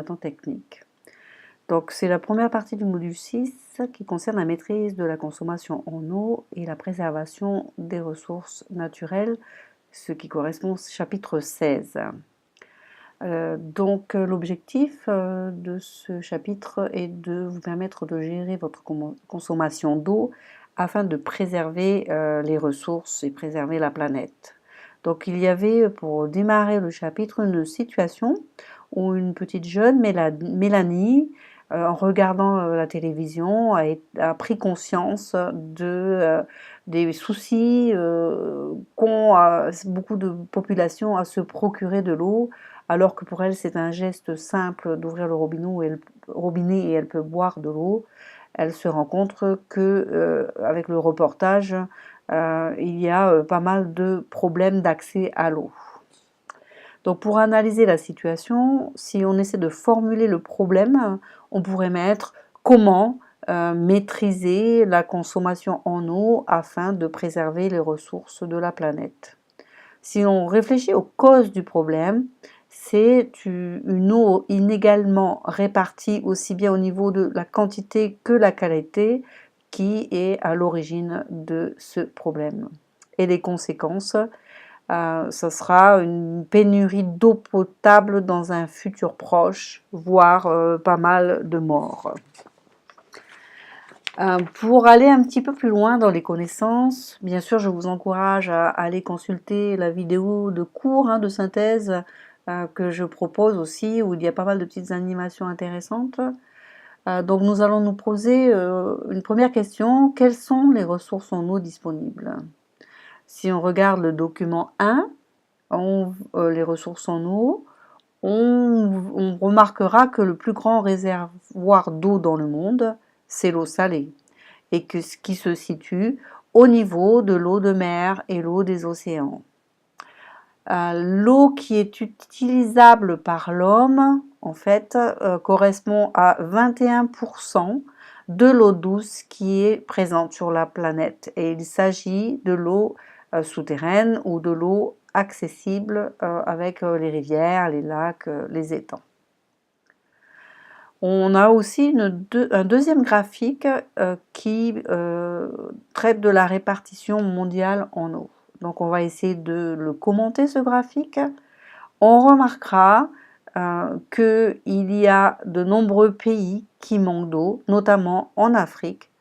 technique. Donc c'est la première partie du module 6 qui concerne la maîtrise de la consommation en eau et la préservation des ressources naturelles, ce qui correspond au chapitre 16. L'objectif de ce chapitre est de vous permettre de gérer votre consommation d'eau afin de préserver les ressources et préserver la planète. Donc il y avait pour démarrer le chapitre une situation où une petite jeune, Mélanie, en regardant la télévision, a pris conscience des soucis qu'ont beaucoup de populations à se procurer de l'eau, alors que pour elle c'est un geste simple d'ouvrir le robinet et elle peut boire de l'eau. Elle se rend compte que avec le reportage, il y a pas mal de problèmes d'accès à l'eau. Donc pour analyser la situation, si on essaie de formuler le problème, on pourrait mettre comment maîtriser la consommation en eau afin de préserver les ressources de la planète. Si on réfléchit aux causes du problème, c'est une eau inégalement répartie aussi bien au niveau de la quantité que la qualité qui est à l'origine de ce problème. Et les conséquences, ce sera une pénurie d'eau potable dans un futur proche, voire pas mal de morts. Pour aller un petit peu plus loin dans les connaissances, bien sûr, je vous encourage à aller consulter la vidéo de cours de synthèse que je propose aussi, où il y a pas mal de petites animations intéressantes. Donc nous allons nous poser une première question: quelles sont les ressources en eau disponibles? Si on regarde le document 1, les ressources en eau, on remarquera que le plus grand réservoir d'eau dans le monde, c'est l'eau salée, et ce qui se situe au niveau de l'eau de mer et l'eau des océans. L'eau qui est utilisable par l'homme, en fait, correspond à 21% de l'eau douce qui est présente sur la planète. Et il s'agit de l'eau souterraine ou de l'eau accessible avec les rivières, les lacs, les étangs. On a aussi un deuxième graphique qui traite de la répartition mondiale en eau. Donc on va essayer de le commenter, ce graphique. On remarquera qu'il y a de nombreux pays qui manquent d'eau, notamment en Afrique,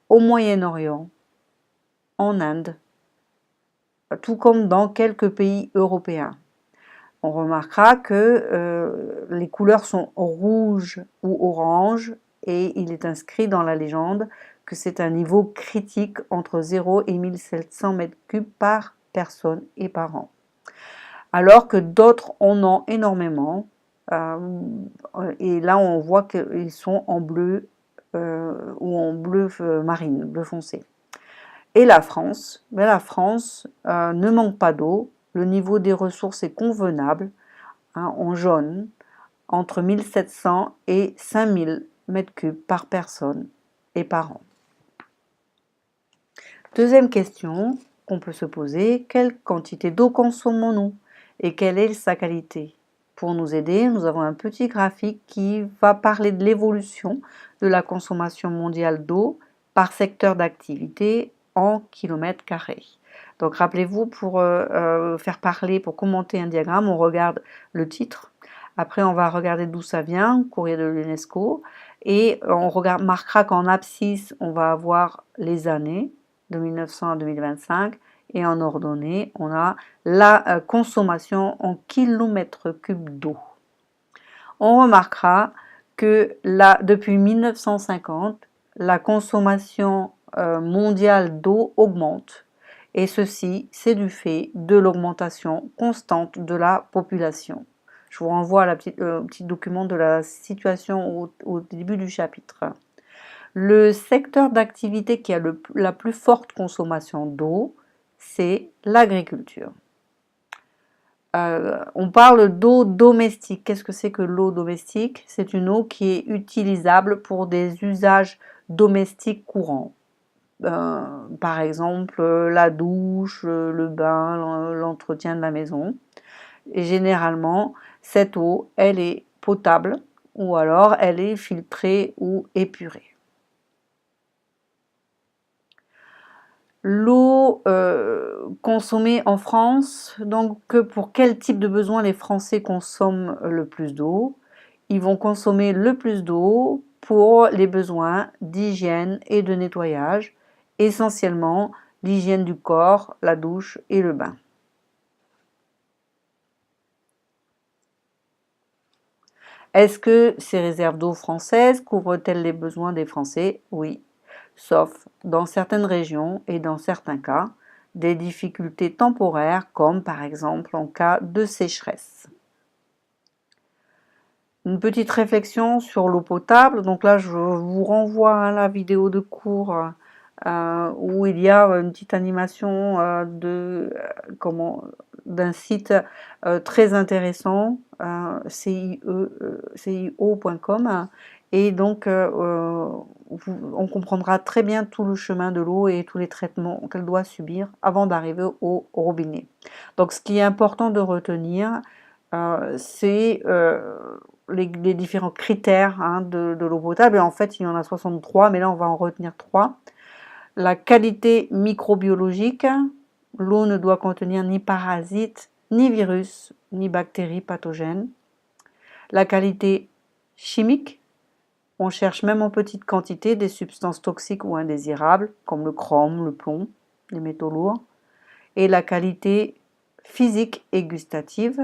au Moyen-Orient, en Inde, tout comme dans quelques pays européens. On remarquera que les couleurs sont rouge ou orange et il est inscrit dans la légende que c'est un niveau critique entre 0 et 1700 m3 par personne et par an. Alors que d'autres en ont énormément. Et là, on voit qu'ils sont en bleu ou en bleu marine, bleu foncé. Et la France, la France ne manque pas d'eau. Le niveau des ressources est convenable, en jaune, entre 1700 et 5000 m3 par personne et par an. Deuxième question qu'on peut se poser: quelle quantité d'eau consommons-nous et quelle est sa qualité? Pour nous aider, nous avons un petit graphique qui va parler de l'évolution de la consommation mondiale d'eau par secteur d'activité en kilomètres carrés. Donc rappelez-vous, pour pour commenter un diagramme, on regarde le titre. Après, on va regarder d'où ça vient, courrier de l'UNESCO, et on remarquera qu'en abscisse, on va avoir les années de 1900 à 2025, et en ordonnée, on a la consommation en kilomètres cubes d'eau. On remarquera que là, depuis 1950, la consommation mondiale d'eau augmente. Et ceci, c'est du fait de l'augmentation constante de la population. Je vous renvoie à petit document de la situation au début du chapitre. Le secteur d'activité qui a la plus forte consommation d'eau, c'est l'agriculture. On parle d'eau domestique. Qu'est-ce que c'est que l'eau domestique? C'est une eau qui est utilisable pour des usages domestiques courants. Par exemple, la douche, le bain, l'entretien de la maison. Et généralement, cette eau, elle est potable ou alors elle est filtrée ou épurée. L'eau consommée en France, donc pour quel type de besoin les Français consomment le plus d'eau? Ils vont consommer le plus d'eau pour les besoins d'hygiène et de nettoyage, essentiellement l'hygiène du corps, la douche et le bain. Est-ce que ces réserves d'eau françaises couvrent-elles les besoins des Français? Oui, sauf dans certaines régions et dans certains cas, des difficultés temporaires comme par exemple en cas de sécheresse. Une petite réflexion sur l'eau potable. Donc là, je vous renvoie à la vidéo de cours où il y a une petite animation d'un site très intéressant, cio.com. Et donc, on comprendra très bien tout le chemin de l'eau et tous les traitements qu'elle doit subir avant d'arriver au robinet. Donc, ce qui est important de retenir, c'est les différents critères de l'eau potable. Et en fait, il y en a 63, mais là, on va en retenir 3. La qualité microbiologique. L'eau ne doit contenir ni parasites, ni virus, ni bactéries pathogènes. La qualité chimique. On cherche même en petite quantité des substances toxiques ou indésirables, comme le chrome, le plomb, les métaux lourds. Et la qualité physique et gustative.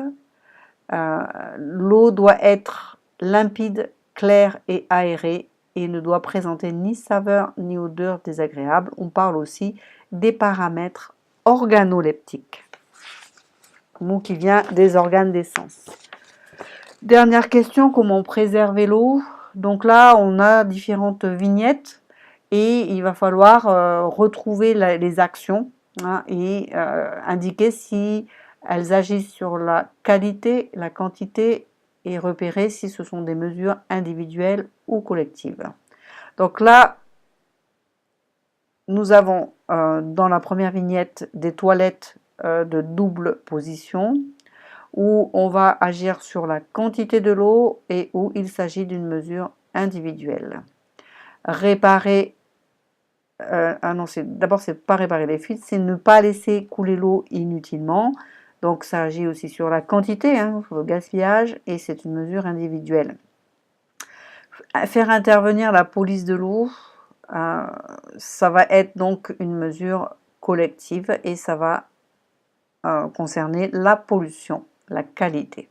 L'eau doit être limpide, claire et aérée et ne doit présenter ni saveur ni odeur désagréable. On parle aussi des paramètres organoleptiques, mot qui vient des organes des sens. Dernière question, comment préserver l'eau? Donc là, on a différentes vignettes et il va falloir retrouver les actions et indiquer si elles agissent sur la qualité, la quantité et repérer si ce sont des mesures individuelles ou collectives. Donc là, nous avons dans la première vignette des toilettes de double position où on va agir sur la quantité de l'eau et où il s'agit d'une mesure individuelle. Réparer, d'abord c'est pas réparer les fuites, c'est ne pas laisser couler l'eau inutilement. Donc ça agit aussi sur la quantité, sur le gaspillage, et c'est une mesure individuelle. Faire intervenir la police de l'eau, ça va être donc une mesure collective et ça va concerner la pollution, la qualité.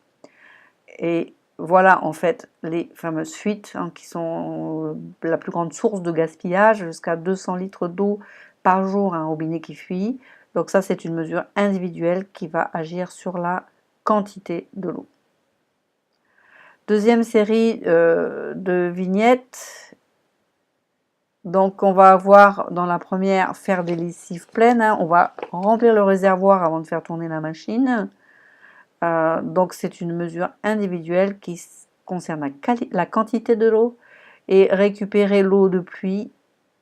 Et voilà en fait les fameuses fuites qui sont la plus grande source de gaspillage, jusqu'à 200 litres d'eau par jour, un robinet qui fuit. Donc ça, c'est une mesure individuelle qui va agir sur la quantité de l'eau. Deuxième série de vignettes. Donc on va avoir dans la première faire des lessives pleines. On va remplir le réservoir avant de faire tourner la machine. Donc c'est une mesure individuelle qui concerne la quantité de l'eau et récupérer l'eau de pluie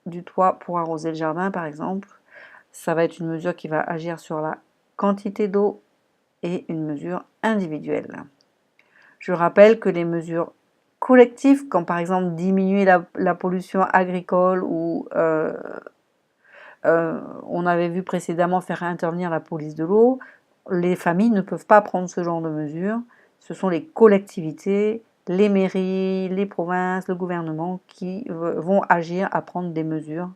du toit pour arroser le jardin par exemple. Ça va être une mesure qui va agir sur la quantité d'eau et une mesure individuelle. Je rappelle que les mesures collectives, comme par exemple diminuer la pollution agricole ou on avait vu précédemment faire intervenir la police de l'eau, les familles ne peuvent pas prendre ce genre de mesures. Ce sont les collectivités, les mairies, les provinces, le gouvernement qui vont agir à prendre des mesures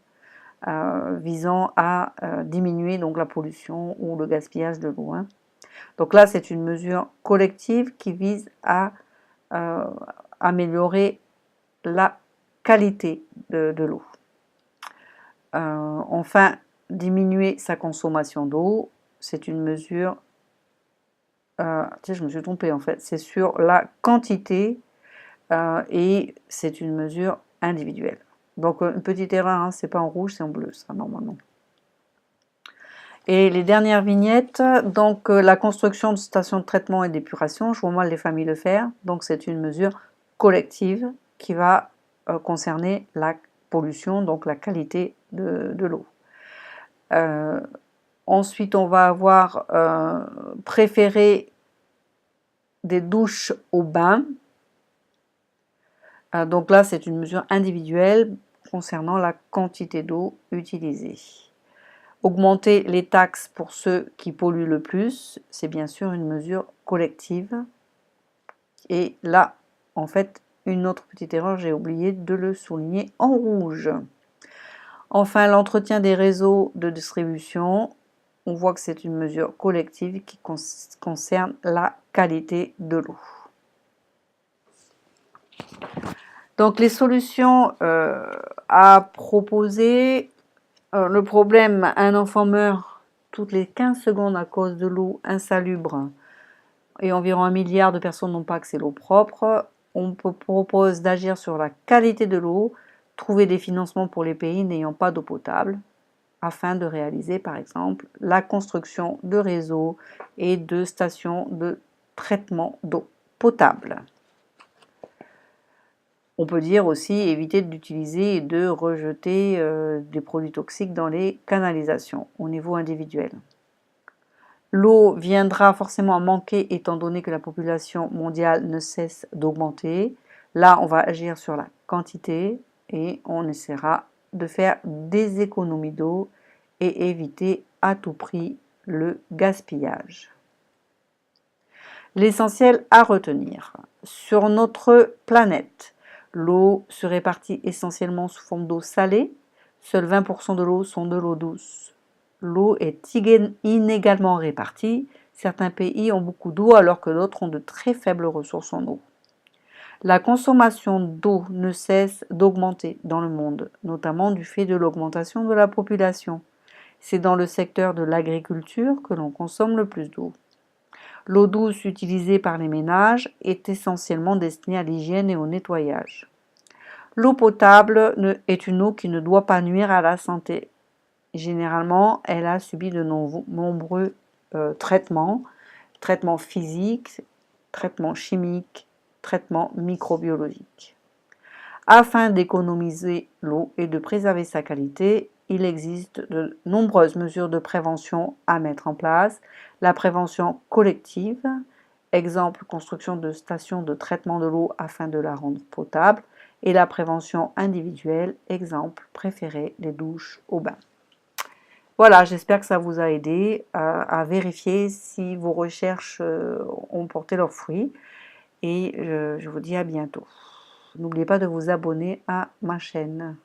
visant à diminuer donc la pollution ou le gaspillage de l'eau. Donc là, c'est une mesure collective qui vise à améliorer la qualité de l'eau. Enfin, diminuer sa consommation d'eau, c'est une mesure, je me suis trompée en fait, c'est sur la quantité et c'est une mesure individuelle. Donc une petite erreur, c'est pas en rouge, c'est en bleu ça normalement. Et les dernières vignettes, donc la construction de stations de traitement et d'épuration, je vois mal les familles le faire, donc c'est une mesure collective qui va concerner la pollution, donc la qualité de l'eau. Ensuite, on va avoir préféré des douches au bain. Donc là, c'est une mesure individuelle concernant la quantité d'eau utilisée. Augmenter les taxes pour ceux qui polluent le plus, c'est bien sûr une mesure collective. Et là, en fait, une autre petite erreur, j'ai oublié de le souligner en rouge. Enfin, l'entretien des réseaux de distribution, on voit que c'est une mesure collective qui concerne la qualité de l'eau. Donc les solutions à proposer, le problème, un enfant meurt toutes les 15 secondes à cause de l'eau insalubre et environ 1 milliard de personnes n'ont pas accès à l'eau propre. On propose d'agir sur la qualité de l'eau, trouver des financements pour les pays n'ayant pas d'eau potable, afin de réaliser par exemple la construction de réseaux et de stations de traitement d'eau potable. On peut dire aussi éviter d'utiliser et de rejeter des produits toxiques dans les canalisations au niveau individuel. L'eau viendra forcément à manquer étant donné que la population mondiale ne cesse d'augmenter. Là, on va agir sur la quantité et on essaiera de faire des économies d'eau et éviter à tout prix le gaspillage. L'essentiel à retenir. Sur notre planète, l'eau se répartit essentiellement sous forme d'eau salée. Seuls 20% de l'eau sont de l'eau douce. L'eau est inégalement répartie. Certains pays ont beaucoup d'eau alors que d'autres ont de très faibles ressources en eau. La consommation d'eau ne cesse d'augmenter dans le monde, notamment du fait de l'augmentation de la population. C'est dans le secteur de l'agriculture que l'on consomme le plus d'eau. L'eau douce utilisée par les ménages est essentiellement destinée à l'hygiène et au nettoyage. L'eau potable est une eau qui ne doit pas nuire à la santé. Généralement, elle a subi de nombreux traitements physiques, traitements chimiques, traitements microbiologiques. Afin d'économiser l'eau et de préserver sa qualité, il existe de nombreuses mesures de prévention à mettre en place. La prévention collective, exemple construction de stations de traitement de l'eau afin de la rendre potable, et la prévention individuelle, exemple préférer les douches au bain. Voilà, j'espère que ça vous a aidé à vérifier si vos recherches ont porté leurs fruits et je vous dis à bientôt. N'oubliez pas de vous abonner à ma chaîne.